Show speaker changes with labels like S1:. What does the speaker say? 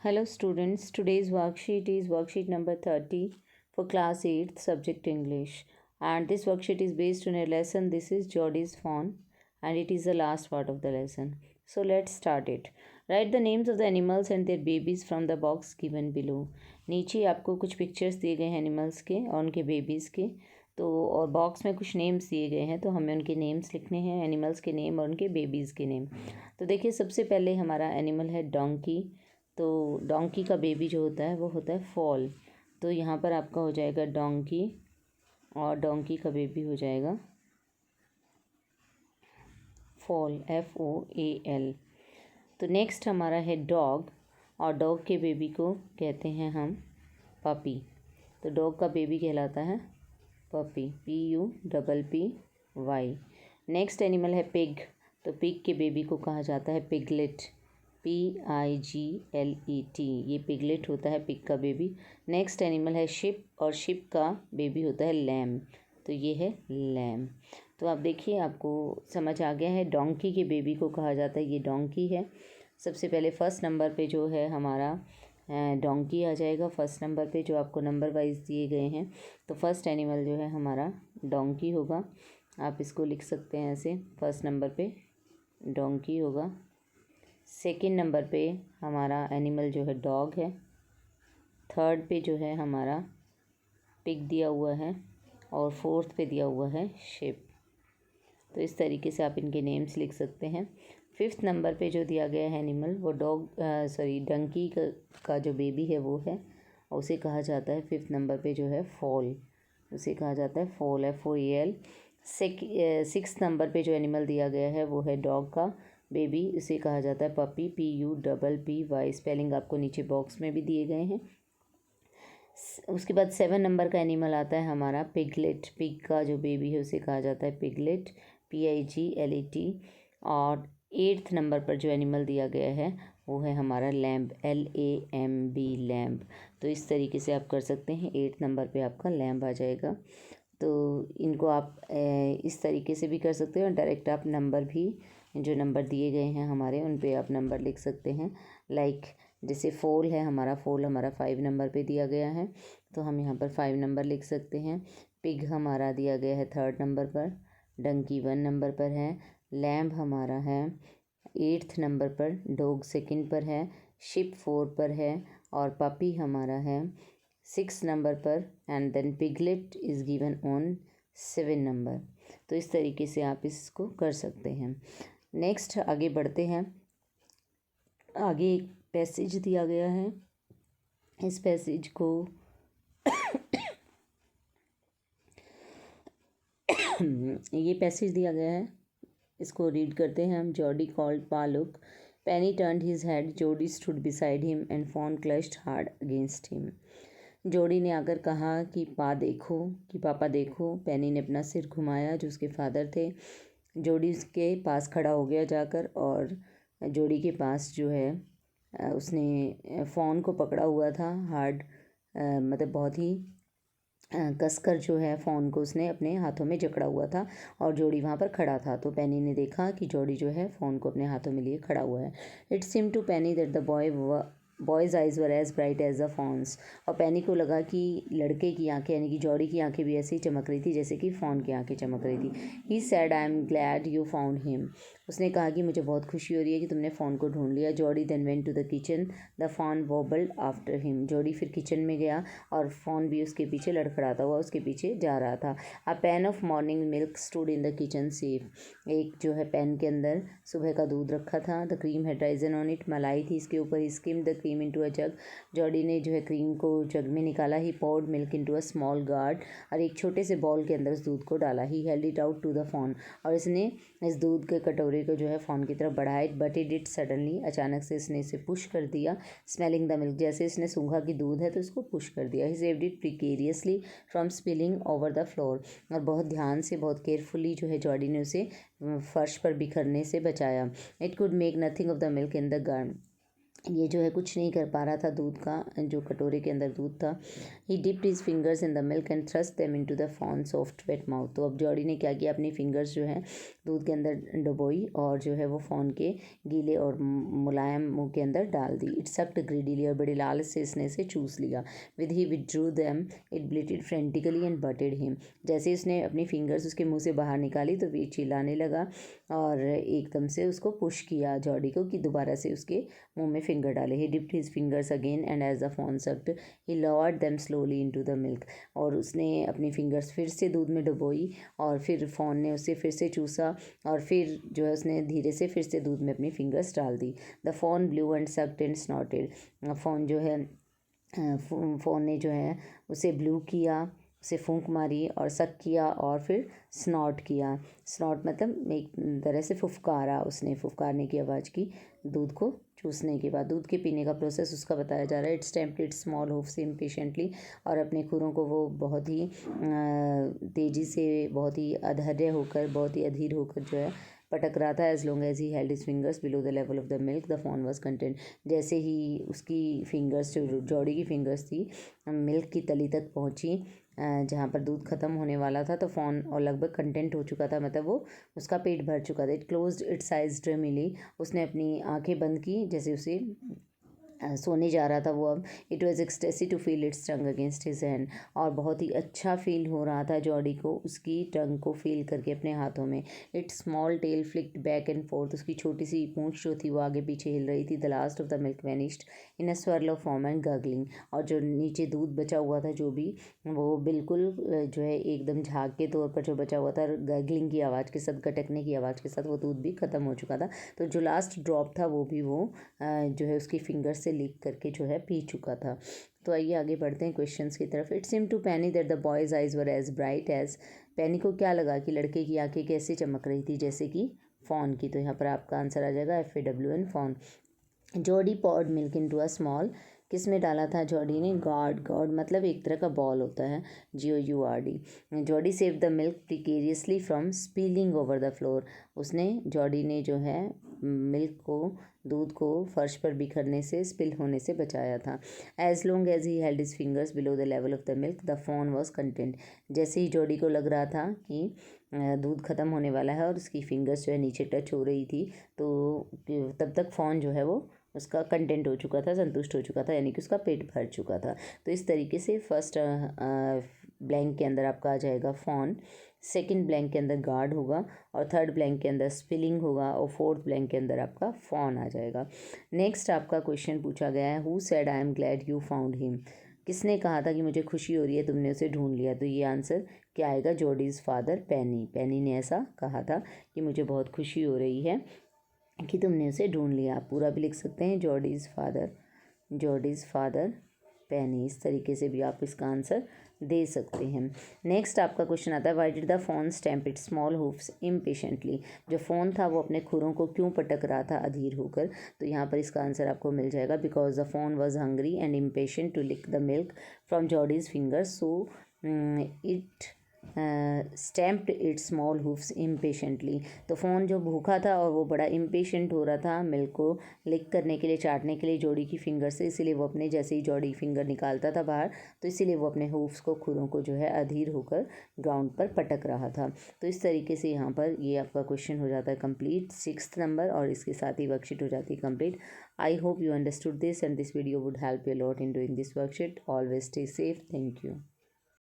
S1: Hello students, today's worksheet is worksheet number 30 for class 8th subject English, and this worksheet is based on a lesson. This is Jordy's fawn and it is the last part of the lesson. So let's start it. Write the names of the animals and their babies from the box given below. नीचे आपको कुछ pictures दिए गए हैं animals के और उनके babies के, तो और बॉक्स में कुछ नेम्स दिए गए हैं, तो हमें उनके नेम्स लिखने हैं, एनिमल्स के नेम और उनके बेबीज़ के नेम। तो देखिए सबसे पहले हमारा एनिमल है डोंकी। तो डोंकी का बेबी जो होता है वो होता है फॉल। तो यहाँ पर आपका हो जाएगा डोंकी और डोंकी का बेबी हो जाएगा फॉल, FOAL। तो नेक्स्ट हमारा है डॉग और डॉग के बेबी को कहते हैं हम पपी। तो डॉग का बेबी कहलाता है पपी, PUPPY। नेक्स्ट एनिमल है पिग। तो पिग के बेबी को कहा जाता है पिगलेट, PIGLET। ये पिगलेट होता है पिग का बेबी। नेक्स्ट एनिमल है शिप और शिप का बेबी होता है लैम। तो ये है लैम। तो आप देखिए आपको समझ आ गया है। डोंकी के बेबी को कहा जाता है, ये डोंकी है। सबसे पहले फर्स्ट नंबर पे जो है हमारा डोंकी आ जाएगा फर्स्ट नंबर पे, जो आपको नंबर वाइज दिए गए हैं। तो फर्स्ट एनिमल जो है हमारा डोंकी होगा। आप इसको लिख सकते हैं ऐसे, फर्स्ट नंबर पे डोंकी होगा। सेकंड नंबर पे हमारा एनिमल जो है डॉग है। थर्ड पे जो है हमारा पिग दिया हुआ है और फोर्थ पे दिया हुआ है शिप। तो इस तरीके से आप इनके नेम्स लिख सकते हैं। फिफ्थ नंबर पे जो दिया गया है एनिमल वो डंकी का जो बेबी है वो है, और उसे कहा जाता है फिफ्थ नंबर पे जो है फॉल, उसे कहा जाता है फॉल, FOAL। सिक्स नंबर पे जो एनिमल दिया गया है वो है डॉग का बेबी, उसे कहा जाता है पपी, PUPPY। स्पेलिंग आपको नीचे बॉक्स में भी दिए गए हैं। उसके बाद 7 नंबर का एनिमल आता है हमारा पिगलेट। पिग का जो बेबी है उसे कहा जाता है पिगलेट, PIGLET। और 8th नंबर पर जो एनिमल दिया गया है वो है हमारा लैम्ब, LAMB, लैम्ब। तो इस तरीके से आप कर सकते हैं। 8th नंबर पे आपका लैम्ब आ जाएगा। तो इनको आप इस तरीके से भी कर सकते हैं और डायरेक्ट आप नंबर भी, जो नंबर दिए गए हैं हमारे, उन पे आप नंबर लिख सकते हैं। लाइक जैसे फोल है हमारा, फोल हमारा 5 नंबर पे दिया गया है, तो हम यहाँ पर 5 नंबर लिख सकते हैं। पिग हमारा दिया गया है 3rd नंबर पर, डंकी 1 नंबर पर है, लैम्ब हमारा है 8th नंबर पर, डॉग 2nd पर है, शिप 4 पर है, और पपी हमारा है 6 नंबर पर, and then Piglet is given on 7 number. तो इस तरीके से आप इसको कर सकते हैं। नेक्स्ट आगे बढ़ते हैं। आगे एक पैसेज दिया गया है, इस पैसेज को ये पैसेज दिया गया है, इसको रीड करते हैं हम। Jody called Pa look, Penny turned his head, Jody stood beside him and fawn clutched hard against him. Jody ने आकर कहा कि पापा देखो। पेनी ने अपना सिर घुमाया, जो उसके फादर थे। जोडी उसके पास खड़ा हो गया जाकर, और जोडी के पास जो है उसने फ़ोन को पकड़ा हुआ था, हार्ड मतलब बहुत ही कसकर जो है फ़ोन को उसने अपने हाथों में जकड़ा हुआ था, और जोडी वहाँ पर खड़ा था। तो पेनी ने देखा कि जोडी जो है फ़ोन को अपने हाथों में लिए खड़ा हुआ है। It seem to Penny that the boy's eyes were as bright as the fawn's. और पेनी को लगा कि लड़के की आंखें यानी कि जॉडी की आंखें भी ऐसे ही चमक रही थी जैसे कि फ़ोन की आंखें चमक रही थी। He said I am glad you found him. उसने कहा कि मुझे बहुत खुशी हो रही है कि तुमने फ़ोन को ढूंढ लिया। Jody then went to the kitchen, the fawn wobbled after him. Jody फिर किचन में गया और फ़ोन भी उसके पीछे लड़खड़ाता हुआ उसके पीछे जा रहा था। A pan of morning milk stood in the kitchen safe. एक जो है पैन के अंदर सुबह का दूध रखा था। The cream had risen on it, मलाई थी इसके ऊपर। He skimmed the cream into a jug. Jody ने जो है क्रीम को जग में निकाला। He poured milk into a small gourd, और एक छोटे से बॉल के अंदर उस दूध को डाला। He held it out to the fawn, और इसने इस दूध के कटोरे को जो है फ़ोन की तरफ बढ़ाया। It but it did suddenly, अचानक से इसने इसे पुश कर दिया। स्मेलिंग द मिल्क, जैसे इसने सूंघा कि दूध है तो इसको पुश कर दिया। He saved it precariously from spilling over the floor, और बहुत ध्यान से बहुत केयरफुली जो है जॉडी ने उसे फर्श पर बिखरने से बचाया। It could make nothing of the milk in the guard, ये जो है कुछ नहीं कर पा रहा था दूध का, जो कटोरे के अंदर दूध था। He dipped his fingers in the milk and thrust them into the fawn soft wet mouth. तो अब जॉडी ने क्या किया, अपनी फिंगर्स जो है दूध के अंदर डुबोई और जो है वो फॉन के गीले और मुलायम मुंह के अंदर डाल दी। इट सक्ड ग्रीडीली, और बड़े लालच से इसने इसे चूस लिया। With he withdrew them it bleated frantically and butted him. जैसे ही उसने अपनी फिंगर्स उसके मुंह से बाहर निकाली तो वे चिल्लाने लगा और एकदम से उसको पुश किया जॉडी को कि दोबारा से उसके मुंह में फिंगर डाले। He dipped his fingers again and as the fawn sucked he lowered them slowly into the milk. और उसने अपनी फिंगर्स फिर से दूध में डुबोई और फिर फ़ोन ने उसे फिर से चूसा और फिर जो है उसने धीरे से फिर से दूध में अपनी फिंगर्स डाल दी। The fawn blew and sucked and snorted. Fawn जो है फ़ोन ने जो है उसे ब्लू किया, उसे फूंक मारी और सक किया और फिर स्नॉट किया। स्नॉट मतलब एक तरह से फुफकारा, उसने फुफकारने की आवाज़ की दूध को चूसने के बाद। दूध के पीने का प्रोसेस उसका बताया जा रहा है। It's tempt small hooves impatiently, और अपने खुरों को वो बहुत ही तेज़ी से, बहुत ही अधैर्य होकर, बहुत ही अधीर होकर जो है पटक रहा था। As long as he held his fingers below the level of the milk the fawn was content. जैसे ही उसकी फिंगर्स, जो जॉडी की फिंगर्स थी, मिल्क की तली तक पहुंची जहाँ पर दूध ख़त्म होने वाला था, तो फ़ोन और लगभग कंटेंट हो चुका था, मतलब वो उसका पेट भर चुका था। It closed its eyes dreamily. उसने अपनी आंखें बंद की जैसे उसे सोने जा रहा था वो अब। It was ecstasy to feel its tongue against his hand. और बहुत ही अच्छा फील हो रहा था जॉडी को उसकी टंग को फील करके अपने हाथों में। It's small tell flicked back and fourth. उसकी छोटी सी पूंछ जो थी वो आगे पीछे हिल रही थी। The last of the milk vanished in a swirl of foam and gurgling. और जो नीचे दूध बचा हुआ था जो भी, वो बिल्कुल जो है एकदम झाग के तौर पर जो बचा हुआ था, गगलिंग की आवाज़ के साथ, गटकने की आवाज़ के साथ वो दूध भी ख़त्म हो चुका था। तो जो लास्ट ड्रॉप था वो भी वो जो है उसकी फिंगर से लीक करके जो है पी चुका था। तो आइए आगे बढ़ते हैं क्वेश्चंस की तरफ। It seem to Penny that the boy's eyes were as bright as. Penny को क्या लगा कि लड़के की आंखें कैसे चमक रही थी, जैसे कि फ़ॉन की। तो यहाँ पर आपका आंसर आ जाएगा FAWN, fawn. Jody poured milk into a small. किस में डाला था जॉडी ने? गॉड। गॉड मतलब एक तरह का बॉल होता है, GOURD। Jody saved the milk precariously from spilling over the floor. Jody ने जो है मिल्क को, दूध को फर्श पर बिखरने से, स्पिल होने से बचाया था। As long as he held his fingers below the level of the milk the fawn was content. जैसे ही जॉडी को लग रहा था कि दूध ख़त्म होने वाला है और उसकी फिंगर्स जो है नीचे टच हो रही थी, तो तब तक फ़ोन जो है वो उसका कंटेंट हो चुका था, संतुष्ट हो चुका था, यानी कि उसका पेट भर चुका था। तो इस तरीके से फर्स्ट ब्लैंक के अंदर आपका आ जाएगा फ़ॉन, सेकंड ब्लैंक के अंदर गार्ड होगा, और थर्ड ब्लैंक के अंदर स्पिलिंग होगा, और फोर्थ ब्लैंक के अंदर आपका फ़ॉन आ जाएगा। नेक्स्ट आपका क्वेश्चन पूछा गया है, who said I am glad you found him. किसने कहा था कि मुझे खुशी हो रही है तुमने उसे ढूंढ लिया? तो ये आंसर क्या आएगा? जॉडीज़ फादर पैनी। पैनी ने ऐसा कहा था कि मुझे बहुत खुशी हो रही है कि तुमने उसे ढूंढ लिया। आप पूरा भी लिख सकते हैं, जॉडीज़ फादर, जॉडीज़ फादर पैनी। इस तरीके से भी आप इसका आंसर दे सकते हैं। नेक्स्ट आपका क्वेश्चन आता है, why did the phone stamp it small hooves impatiently. जो फ़ोन था वो अपने खुरों को क्यों पटक रहा था अधीर होकर? तो यहाँ पर इसका आंसर आपको मिल जाएगा, because the fawn was hungry and impatient to lick the milk from Jody's fingers, so it stamped its small hooves impatiently. तो फ़ोन जो भूखा था और वो बड़ा इम्पेशेंट हो रहा था मिल्क को लिक करने के लिए, चाटने के लिए जॉडी की फिंगर से, इसीलिए वो अपने, जैसे ही जॉडी फिंगर निकालता था बाहर, तो इसीलिए वो अपने हूफ्स को, खुरों को जो है अधीर होकर ग्राउंड पर पटक रहा था। तो इस तरीके से यहाँ पर ये आपका क्वेश्चन हो जाता है कंप्लीट, 6th नंबर, और इसके साथ ही वर्कशीट हो जाती है complete. I hope you understood this and this video would help you lot in doing this worksheet. Always stay safe. Thank you.